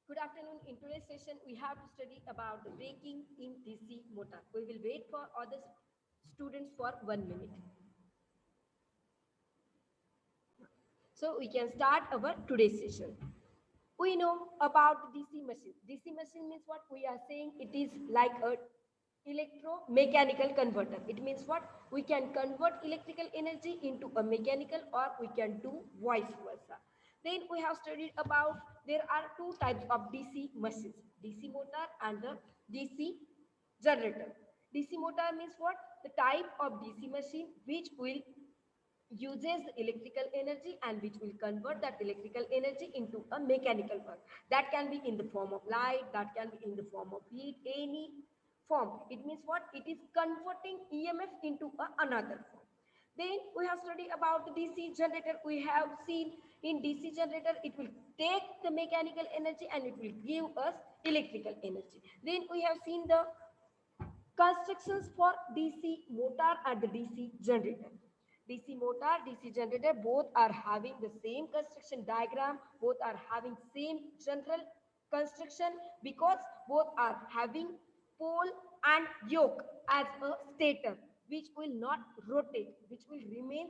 Good afternoon. In today's session, we have to study about the braking in DC motor. We will wait for other students for 1 minute. So we can start our today's session. We know about DC machine. DC machine means what? We are saying it is like a electromechanical converter. It means what? We can convert electrical energy into a mechanical, or we can do vice versa. Then we have studied about there are two types of DC machines, DC motor and the DC generator. DC motor means what? The type of DC machine which will uses electrical energy and which will convert that electrical energy into a mechanical work. That can be in the form of light, that can be in the form of heat, any form. It means what? It is converting EMF into another form. Then we have studied about the DC generator. We have seen in DC generator, it will take the mechanical energy and it will give us electrical energy. Then we have seen the constructions for DC motor and the DC generator. DC motor, DC generator, both are having the same construction diagram, both are having same general construction because both are having pole and yoke as a stator, which will not rotate, which will remain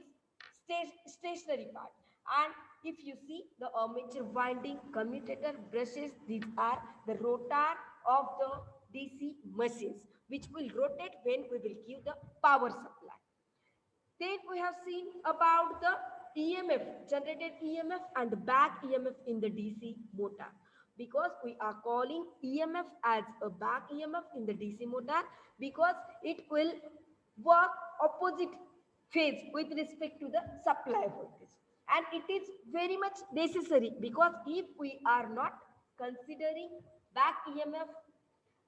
stationary part. And if you see the armature winding, commutator, brushes, these are the rotor of the DC machines, which will rotate when we will give the power supply. Then we have seen about the EMF, generated EMF and the back EMF in the DC motor. Because we are calling EMF as a back EMF in the DC motor because it will work opposite phase with respect to the supply voltage. And it is very much necessary because if we are not considering back EMF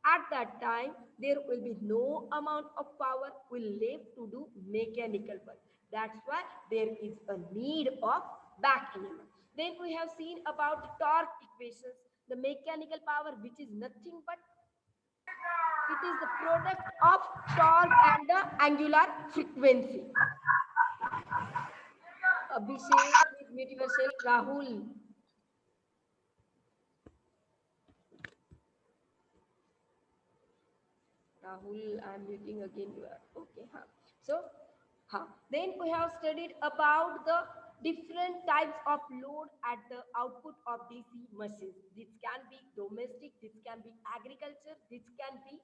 at that time, there will be no amount of power will left to do mechanical work. That's why there is a need of back EMF. Then we have seen about torque equations, the mechanical power, which is nothing but it is the product of torque and the angular frequency. Abhishek, please mute yourself. Rahul. Rahul, I'm muting again. You are okay. Huh? So, then we have studied about the different types of load at the output of DC machines. This can be domestic, this can be agriculture, this can be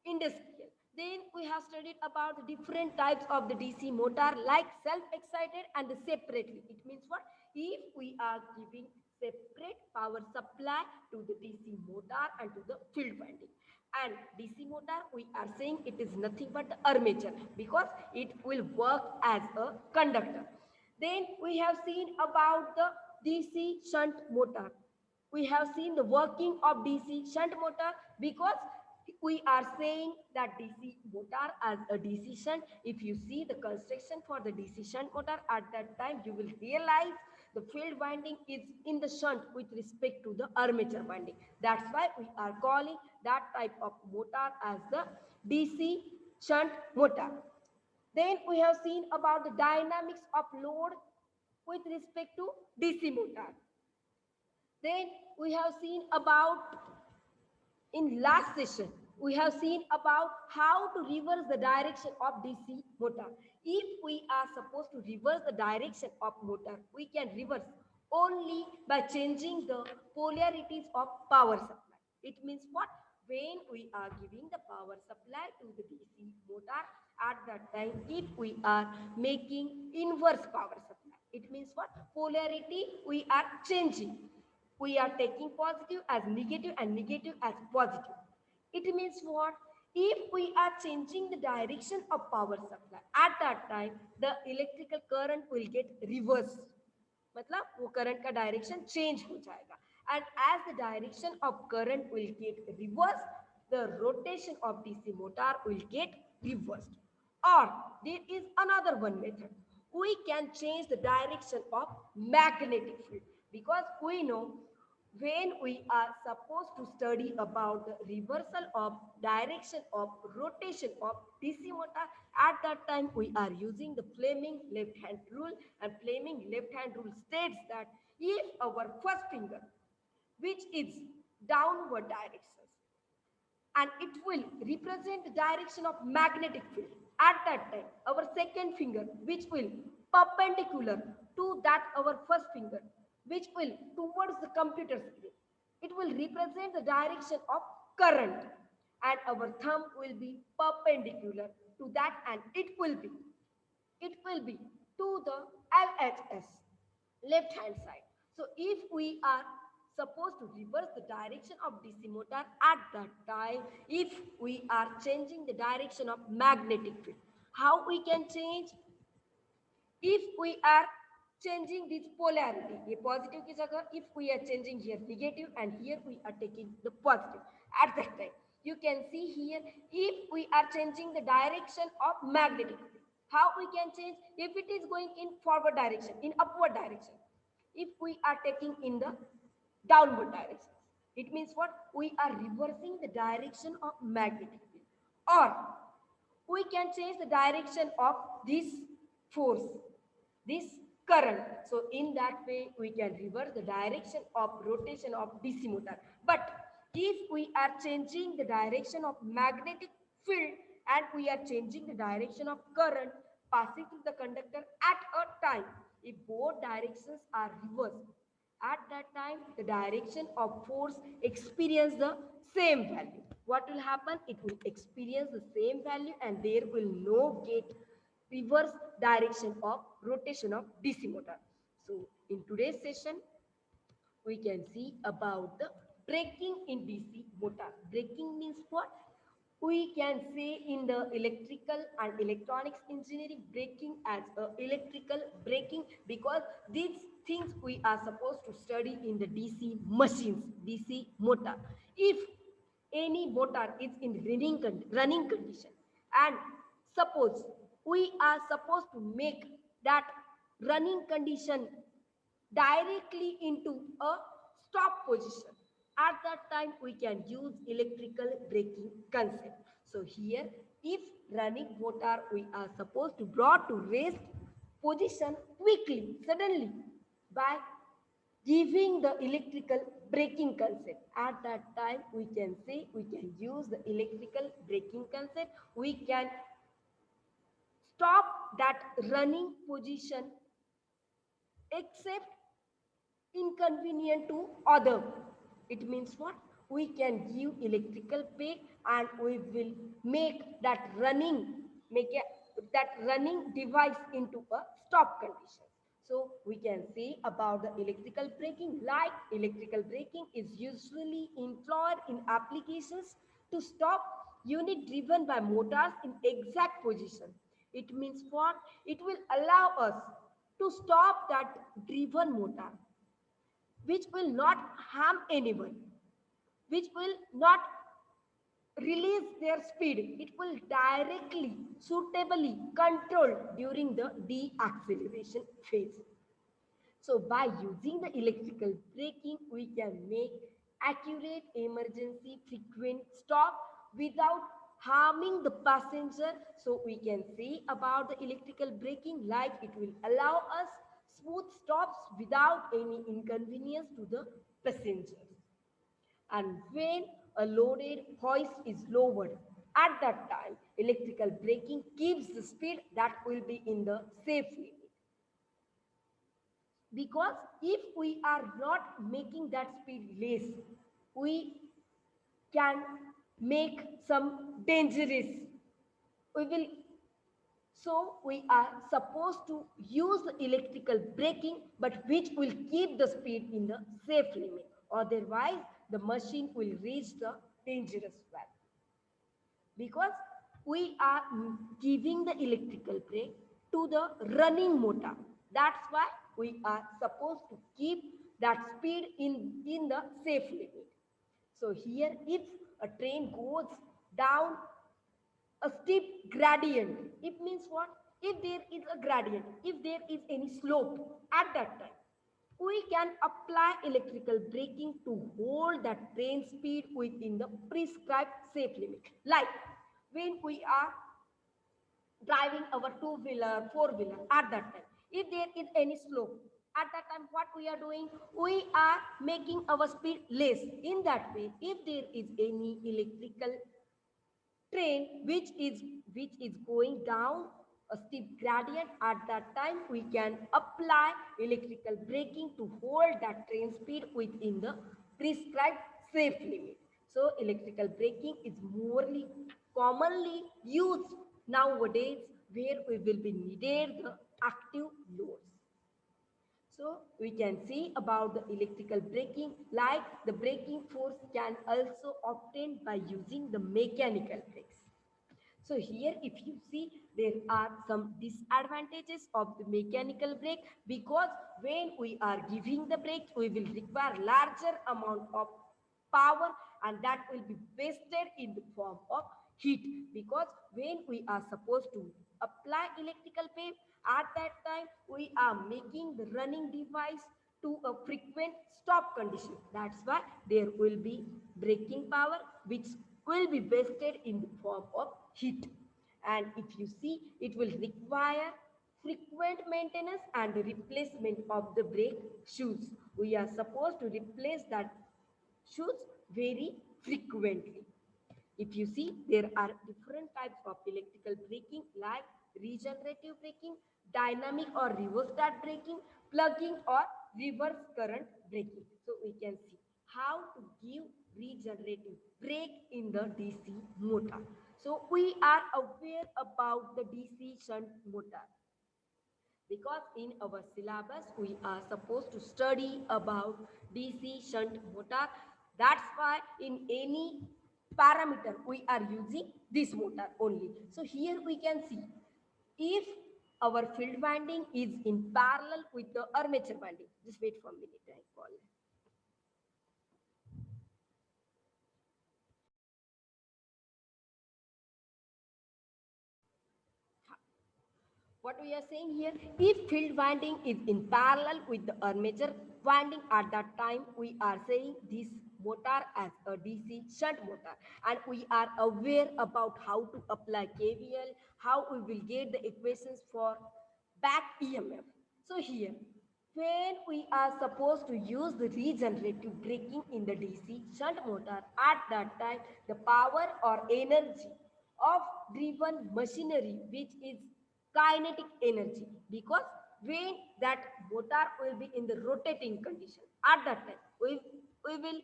industrial. Then we have studied about the different types of the DC motor like self-excited and the separately. It means what? If we are giving separate power supply to the DC motor and to the field winding. And DC motor, we are saying it is nothing but the armature because it will work as a conductor. Then we have seen about the DC shunt motor. We have seen the working of DC shunt motor because we are saying that DC motor as a DC shunt. If you see the construction for the DC shunt motor at that time, you will realize the field winding is in the shunt with respect to the armature winding. That's why we are calling that type of motor as the DC shunt motor. Then we have seen about the dynamics of load with respect to DC motor. Then we have seen about in last session we have seen about how to reverse the direction of DC motor. If we are supposed to reverse the direction of motor, we can reverse only by changing the polarities of power supply. It means what? When we are giving the power supply to the DC motor, at that time if we are making inverse power supply, it means what? Polarity we are changing. We are taking positive as negative and negative as positive. It means what? If we are changing the direction of power supply, at that time the electrical current will get reversed. मतलब वो current का direction change हो जाएगा and as the direction of current will get reversed, the rotation of DC motor will get reversed. Or there is another one method. We can change the direction of magnetic field because we know when we are supposed to study about the reversal of direction of rotation of DC motor, at that time we are using the Fleming left hand rule, and Fleming left hand rule states that if our first finger which is downward directions, and it will represent the direction of magnetic field. At that time, our second finger, which will perpendicular to that our first finger, which will towards the computer screen, it will represent the direction of current, and our thumb will be perpendicular to that, and it will be to the LHS, left hand side. So if we are supposed to reverse the direction of DC motor, at that time, if we are changing the direction of magnetic field, how we can change? If we are changing this polarity, ये positive की जगह if we are changing here negative and here we are taking the positive, at that time you can see here, if we are changing the direction of magnetic field, how we can change? If it is going in forward direction, in upward direction, if we are taking in the downward direction, it means what? We are reversing the direction of magnetic field, or we can change the direction of this force, this current. So in that way, we can reverse the direction of rotation of DC motor. But if we are changing the direction of magnetic field and we are changing the direction of current passing through the conductor at a time, if both directions are reversed, at that time the direction of force experience the same value. What will happen? It will experience the same value, and there will no get reverse direction of rotation of DC motor. So in today's session, we can see about the braking in DC motor. Braking means what? We can say in the electrical and electronics engineering, braking as a electrical braking, because these things we are supposed to study in the DC machines, DC motor. If any motor is in running condition, and suppose we are supposed to make that running condition directly into a stop position, at that time we can use electrical braking concept. So here, if running motor we are supposed to brought to rest position quickly, suddenly, by giving the electrical braking concept, at that time we can say we can use the electrical braking concept. We can stop that running position except inconvenient to other. It means what? We can give electrical brake and we will make that running device into a stop condition. So we can say about the electrical braking, like electrical braking is usually employed in applications to stop unit driven by motors in exact position. It means what? It will allow us to stop that driven motor, which will not harm anyone, which will not release their speed. It will directly, suitably control during the deceleration phase. So by using the electrical braking, we can make accurate emergency frequent stop without harming the passenger. So we can say about the electrical braking, like it will allow us smooth stops without any inconvenience to the passengers. And when a loaded hoist is lowered, at that time electrical braking keeps the speed that will be in the safe limit. Because if we are not making that speed less, we can make some dangerous, we will, so we are supposed to use the electrical braking, but which will keep the speed in the safe limit, otherwise the machine will reach the dangerous value. Because we are giving the electrical brake to the running motor, that's why we are supposed to keep that speed in the safe limit. So here, if a train goes down a steep gradient, it means what? If there is a gradient, if there is any slope, at that time we can apply electrical braking to hold that train speed within the prescribed safe limit. Like when we are driving our two-wheeler, four-wheeler, at that time, if there is any slope, At that time, what we are doing, we are making our speed less. In that way, if there is any electrical train which is going down a steep gradient, at that time we can apply electrical braking to hold that train speed within the prescribed safe limit. So electrical braking is morely commonly used nowadays, where we will be needed the active loads. So we can see about the electrical braking, like the braking force can also obtained by using the mechanical brakes. So here if you see, there are some disadvantages of the mechanical brake, because when we are giving the brake, we will require larger amount of power, and that will be wasted in the form of heat, because when we are supposed to apply electrical brake, at that time we are making the running device to a frequent stop condition. That's why there will be braking power which will be wasted in the form of heat. And if you see, it will require frequent maintenance and replacement of the brake shoes. We are supposed to replace that shoes very frequently. If you see, there are different types of electrical braking, like regenerative braking, dynamic or rheostat braking, plugging or reverse current braking. So we can see how to give regenerative brake in the DC motor. So we are aware about the DC shunt motor, because in our syllabus we are supposed to study about DC shunt motor. That's why in any parameter we are using this motor only. So here we can see, if our field winding is in parallel with the armature winding, just wait for a minute, I call. What we are saying here, if field winding is in parallel with the armature winding, at that time we are saying this motor as a DC shunt motor, and we are aware about how to apply KVL, how we will get the equations for back EMF. So here, when we are supposed to use the regenerative braking in the DC shunt motor, at that time the power or energy of driven machinery, which is kinetic energy, because when that motor will be in the rotating condition, at that time we will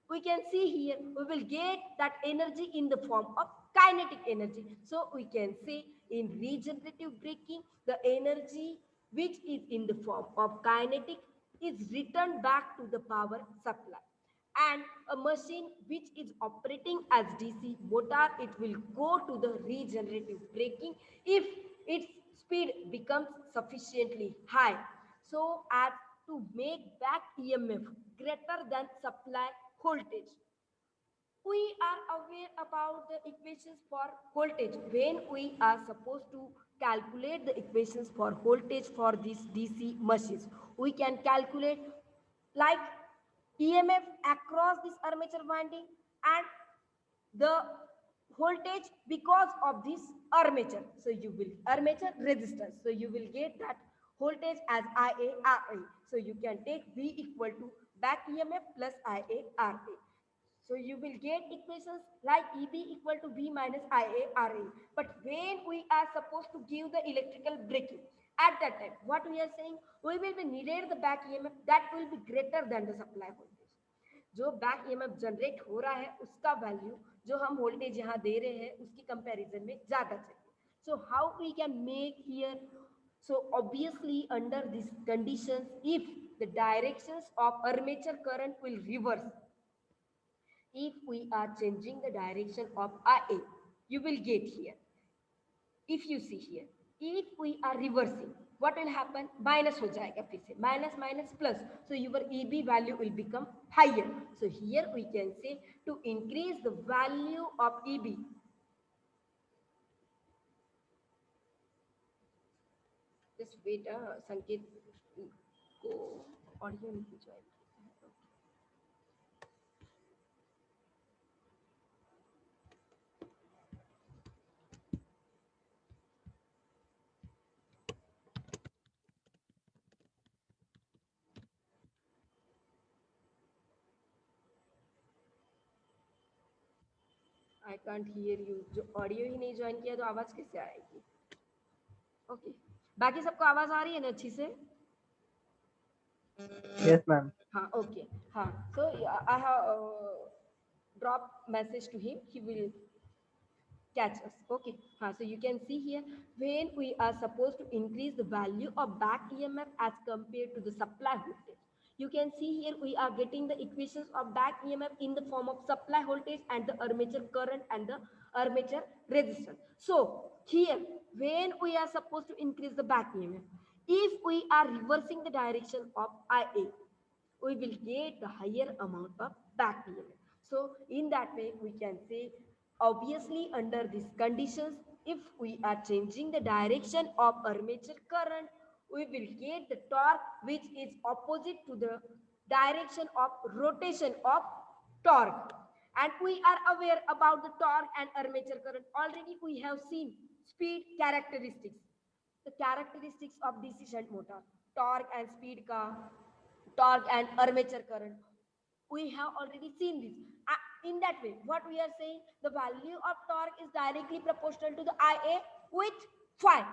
we can see here, we will get that energy in the form of kinetic energy. So we can say in regenerative braking, the energy which is in the form of kinetic is returned back to the power supply. And a machine which is operating as DC motor, it will go to the regenerative braking if its speed becomes sufficiently high, so as to make back EMF greater than supply voltage. We are aware about the equations for voltage. When we are supposed to calculate the equations for voltage for these DC machines, we can calculate like EMF across this armature winding and the voltage because of this armature. So you will armature resistance. So you will get that voltage as IaRa. So you can take V equal to back EMF plus IaRa. So you will get equations like EB equal to V minus IaRa. But when we are supposed to give the electrical braking, at that time, what we are saying, we will be needed the back EMF that will be greater than the supply voltage. जो back EMF generate हो रहा है उसका value जो हम voltage यहाँ दे रहे हैं उसकी कंपैरिजन में ज्यादा चाहिए. So how we can make here? So obviously under these conditions, if the directions of armature current will reverse, if we are changing the direction of IA, you will get here. If you see here, if we are reversing, what will happen? Minus हो जाएगा फिर से, minus minus plus, so your EB value will become higher. So here we can say, to increase the value of EB, just wait, संकेत को audio नहीं join. I can't hear you. जो audio ही नहीं join किया तो आवाज कैसे आएगी? ओके, बाकी सबको आवाज आ रही है ना अच्छी से? Yes, ma'am. हाँ, ओके। हाँ, so I have drop message to him, he will catch us. Okay, so you can see here, when we are supposed to increase the value of back EMF as compared to the supply voltage, you can see here we are getting the equations of back EMF in the form of supply voltage and the armature current and the armature resistance. So here, when we are supposed to increase the back EMF, if we are reversing the direction of IA, we will get the higher amount of back EMF. So in that way, we can say, obviously under these conditions, if we are changing the direction of armature current, we will get the torque which is opposite to the direction of rotation of torque. And we are aware about the torque and armature current. Already we have seen speed characteristics. The characteristics of DC shunt motor, torque and speed ka, torque and armature current. We have already seen this. In that way, what we are saying, the value of torque is directly proportional to the IA with phi.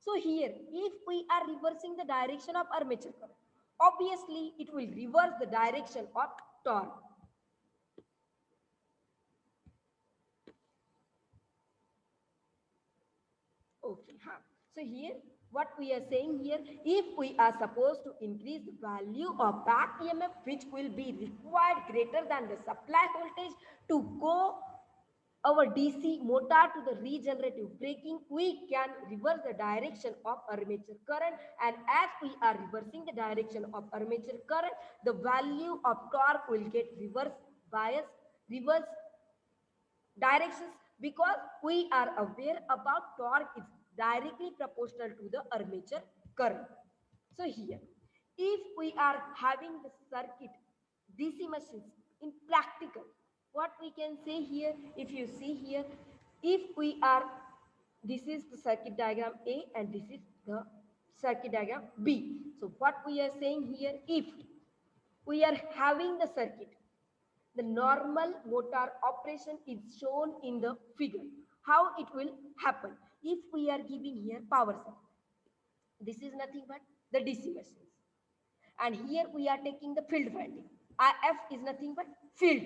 So here, if we are reversing the direction of armature current, obviously it will reverse the direction of torque. Okay, so here what we are saying here, if we are supposed to increase the value of back EMF, which will be required greater than the supply voltage to go our DC motor to the regenerative braking, we can reverse the direction of armature current, and as we are reversing the direction of armature current, the value of torque will get reverse bias, reverse directions, because we are aware about torque is directly proportional to the armature current. So here, if we are having the circuit DC machines in practical, what we can say here, if you see here, if we are, this is the circuit diagram A and this is the circuit diagram B. So what we are saying here, if we are having the circuit, the normal motor operation is shown in the figure. How it will happen? If we are giving here power supply, this is nothing but the DC machines. And here we are taking the field winding. IF is nothing but field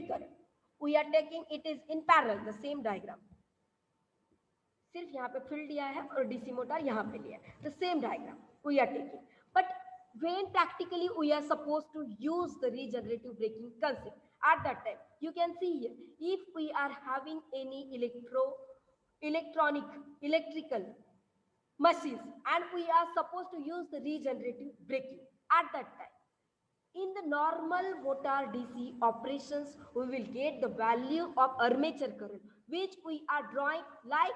current. We are taking it is in parallel, the same diagram. सिर्फ यहाँ पे field दिया है और DC motor यहाँ पे लिया है, the same diagram we are taking. But when practically we are supposed to use the regenerative braking concept, at that time you can see here, if we are having any electrical machines and we are supposed to use the regenerative braking, at that time in the normal motor DC operations, we will get the value of armature current, which we are drawing like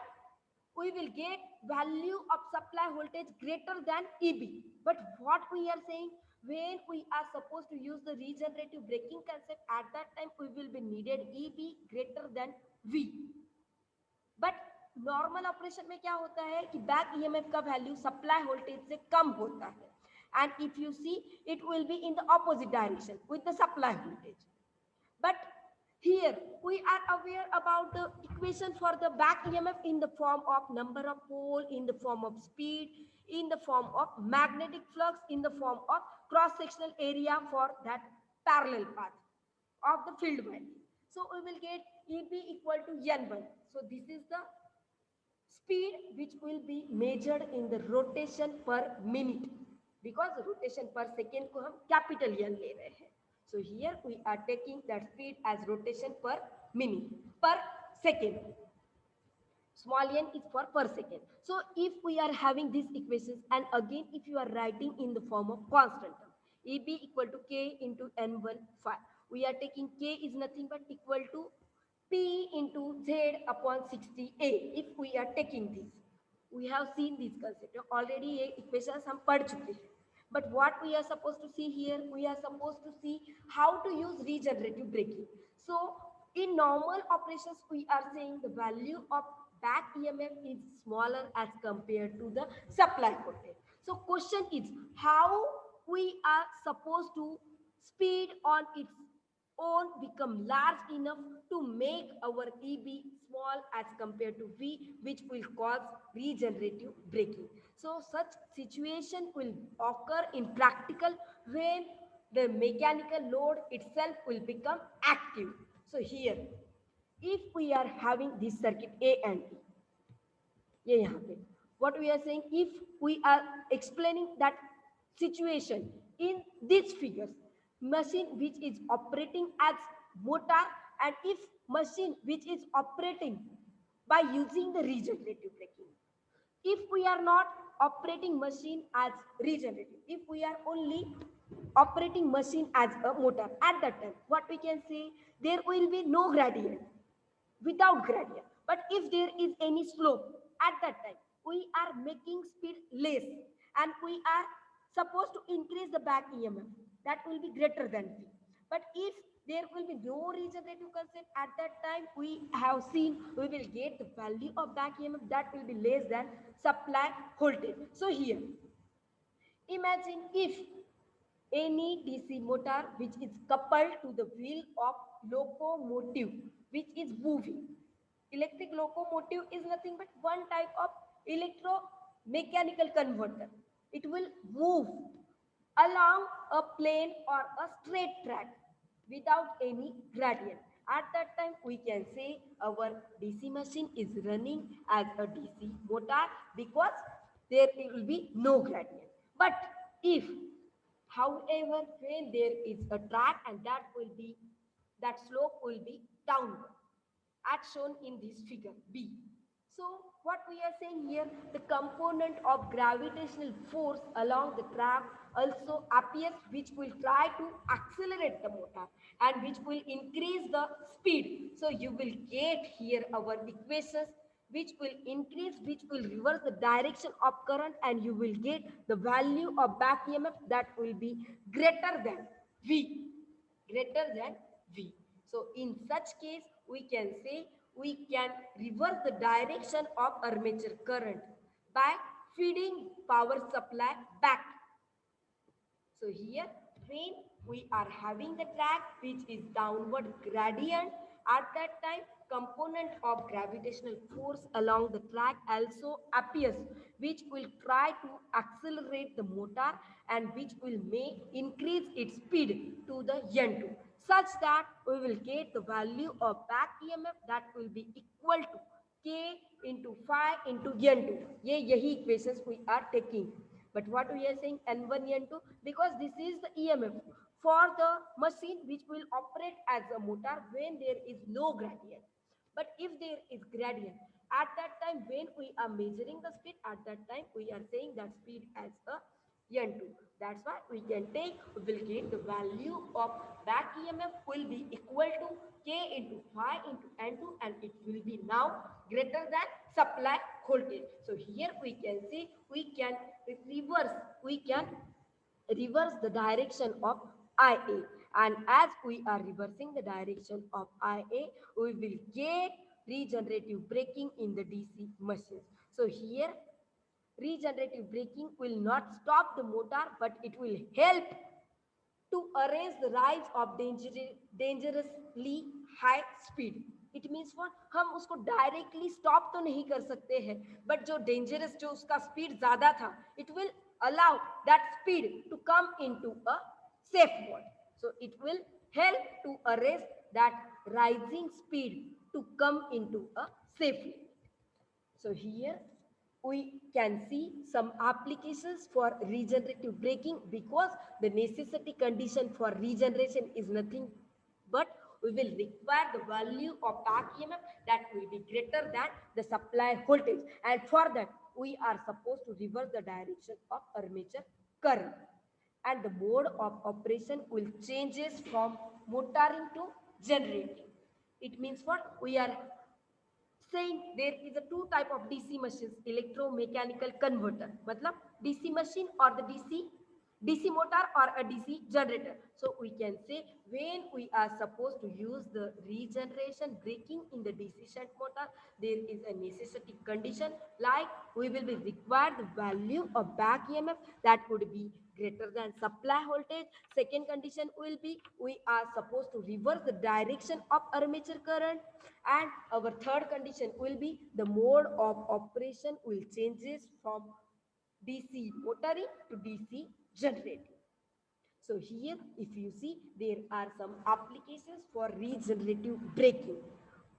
we will get value of supply voltage greater than EB. But what we are saying, when we are supposed to use the regenerative braking concept, at that time we will be needed EB greater than V. But normal operation में क्या होता है कि back EMF का value supply voltage से कम होता है, and if you see it will be in the opposite direction with the supply voltage. But here we are aware about the equation for the back EMF in the form of number of pole, in the form of speed, in the form of magnetic flux, in the form of cross sectional area for that parallel path of the field winding. So we will get EB equal to N1. So this is the speed which will be measured in the rotation per minute, because rotation per second को हम capital N ले रहे हैं. So here we are taking that speed as rotation per minute, per second. Small n is for per second. So if we are having these equations, and again if you are writing in the form of constant term, EB equal to K into N1 phi, we are taking K is nothing but equal to P into Z upon 60A. If we are taking this, we have seen this concept already. ये equations हम पढ़ चुके हैं. But what we are supposed to see here, we are supposed to see how to use regenerative braking. So in normal operations, we are saying the value of back EMF is smaller as compared to the supply voltage. So question is how we are supposed to speed on its on become large enough to make our EB small as compared to V, which will cause regenerative braking. So such situation will occur in practical when the mechanical load itself will become active. So here, if we are having this circuit A and B, ये यहाँ पे what we are saying, if we are explaining that situation in these figures, machine which is operating as motor, and if machine which is operating by using the regenerative braking, if we are not operating machine as regenerative, if we are only operating machine as a motor, at that time what we can say, there will be no gradient, without gradient. But if there is any slope, at that time we are making speed less, and we are supposed to increase the back EMF, that will be greater than V. But if there will be no regenerative concept, at that time we have seen we will get the value of back EMF that will be less than supply voltage. So here, imagine if any DC motor which is coupled to the wheel of locomotive which is moving. Electric locomotive is nothing but one type of electromechanical converter. It will move along a plane or a straight track without any gradient. At that time, we can say our DC machine is running as a DC motor because there will be no gradient. But if, however, when there is a track and that slope will be downward, as shown in this figure B. So what we are saying here, the component of gravitational force along the track also appears, which will try to accelerate the motor and which will increase the speed. So you will get here our equations which will increase, which will reverse the direction of current, and you will get the value of back EMF that will be greater than V, greater than V. So in such case, we can say we can reverse the direction of armature current by feeding power supply back. So here, when we are having the track which is downward gradient, at that time component of gravitational force along the track also appears, which will try to accelerate the motor and which will make increase its speed to the N2, such that we will get the value of back EMF that will be equal to K into phi into N2. ये यही equations we are taking. But what we are saying N1, N2, because this is the EMF for the machine which will operate as a motor when there is no gradient. But if there is gradient, at that time when we are measuring the speed, at that time we are saying that speed as a N2. That's why we can take, we will get the value of back EMF will be equal to K into phi into N2, and it will be now greater than supply voltage. So here we can see we can reverse the direction of IA, and as we are reversing the direction of IA, we will get regenerative braking in the DC machines. So here regenerative braking will not stop the motor, but it will help to arrest the rise of dangerously high speed. It means what, हम उसको directly stop तो नहीं कर सकते हैं, but जो dangerous, जो उसका स्पीड ज्यादा था, it will allow that speed to come into a safe mode. So it will help to arrest that rising speed to come into a safe limit. So here we can see some applications for regenerative braking, because the necessity condition for regeneration is nothing but we will require the value of back EMF that will be greater than the supply voltage, and for that we are supposed to reverse the direction of armature current, and the mode of operation will changes from motoring to generating. It means what, we are saying there is a two type of DC machines, electromechanical converter, matlab DC machine or the DC DC motor or a DC generator. So we can say when we are supposed to use the regeneration braking in the DC shunt motor, there is a necessity condition like we will be required the value of back EMF that would be greater than supply voltage. Second condition will be we are supposed to reverse the direction of armature current, and our third condition will be the mode of operation will changes from DC motoring to DC generating. So here, if you see, there are some applications for regenerative braking.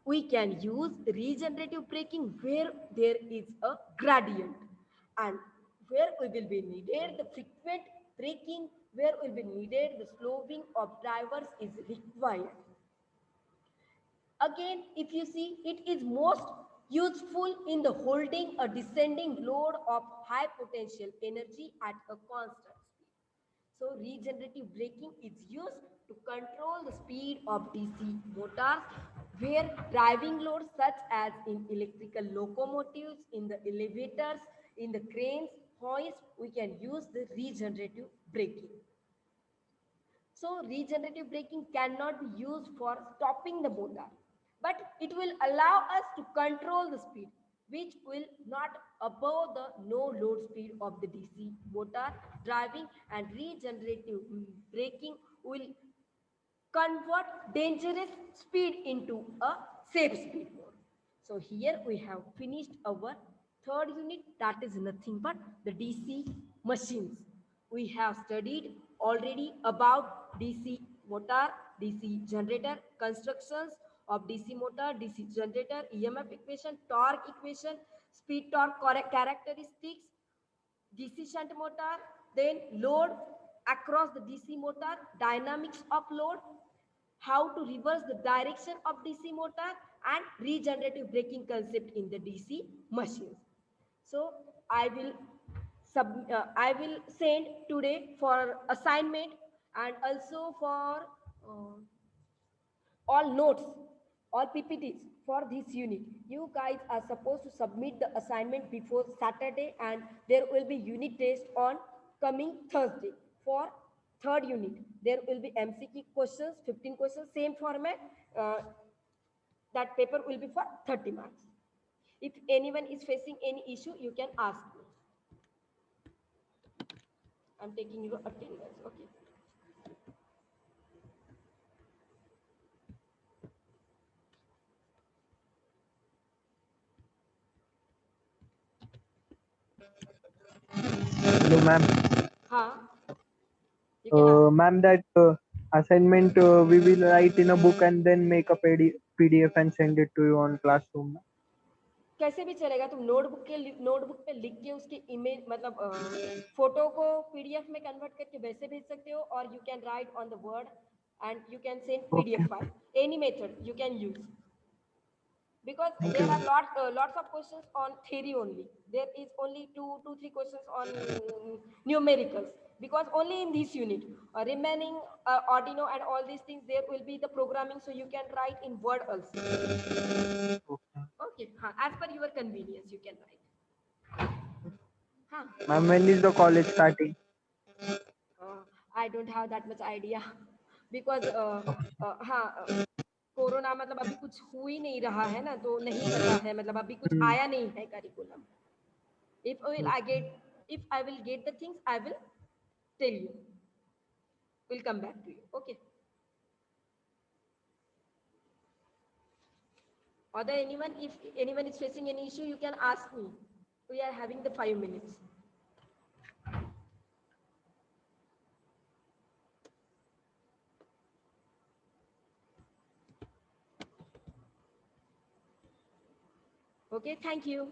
We can use regenerative braking where there is a gradient, and where we will be needed the frequent braking, where will be needed the slowing of drivers is required. Again, if you see, it is most useful in the holding a descending load of high potential energy at a constant speed. So regenerative braking is used to control the speed of DC motors where driving loads such as in electrical locomotives, in the elevators, in the cranes, hoist, we can use the regenerative braking. So regenerative braking cannot be used for stopping the motor, but it will allow us to control the speed, which will not above the no load speed of the DC motor driving, and regenerative braking will convert dangerous speed into a safe speed mode. So here we have finished our third unit, that is nothing but the DC machines. We have studied already about DC motor, DC generator, constructions of DC motor, DC generator, EMF equation, torque equation, speed torque characteristics, DC shunt motor, then load across the DC motor, dynamics of load, how to reverse the direction of DC motor, and regenerative braking concept in the DC machines. So I will I will send today for assignment, and also for all notes, all PPTs for this unit. You guys are supposed to submit the assignment before Saturday, and there will be unit test on coming Thursday for third unit. There will be MCQ questions, 15 questions, same format. Uh, that paper will be for 30 marks. If anyone is facing any issue, you can ask me. I'm taking your attendance. Okay. Hello, ma'am. Huh? You can ask. Ma'am, that assignment we will write in a book and then make a PDF and send it to you on classroom. कैसे भी चलेगा, तुम notebook पे लिख के उसकी image मतलब photo को पीडीएफ में कन्वर्ट करके वैसे भेज सकते हो, और you can write on the word and you can send Okay. PDF file, any method you can use, because Okay, there are ma'am. lots of questions on theory only. There is only two, three questions on numericals, because only in this unit remaining Arduino and all these things there will be the programming, so you can write in word also. Okay. Okay, as per your convenience you can write. Huh. Ma'am, when is the college starting? I don't have that much idea because corona मतलब अभी कुछ हो ही नहीं रहा है ना, तो नहीं पता है, मतलब अभी कुछ Hmm. आया नहीं है curriculum. If I will get the things, I will tell you. We'll come back to you. Okay. Or there anyone, if anyone is facing any issue, you can ask me. We are having the 5 minutes. Okay, thank you.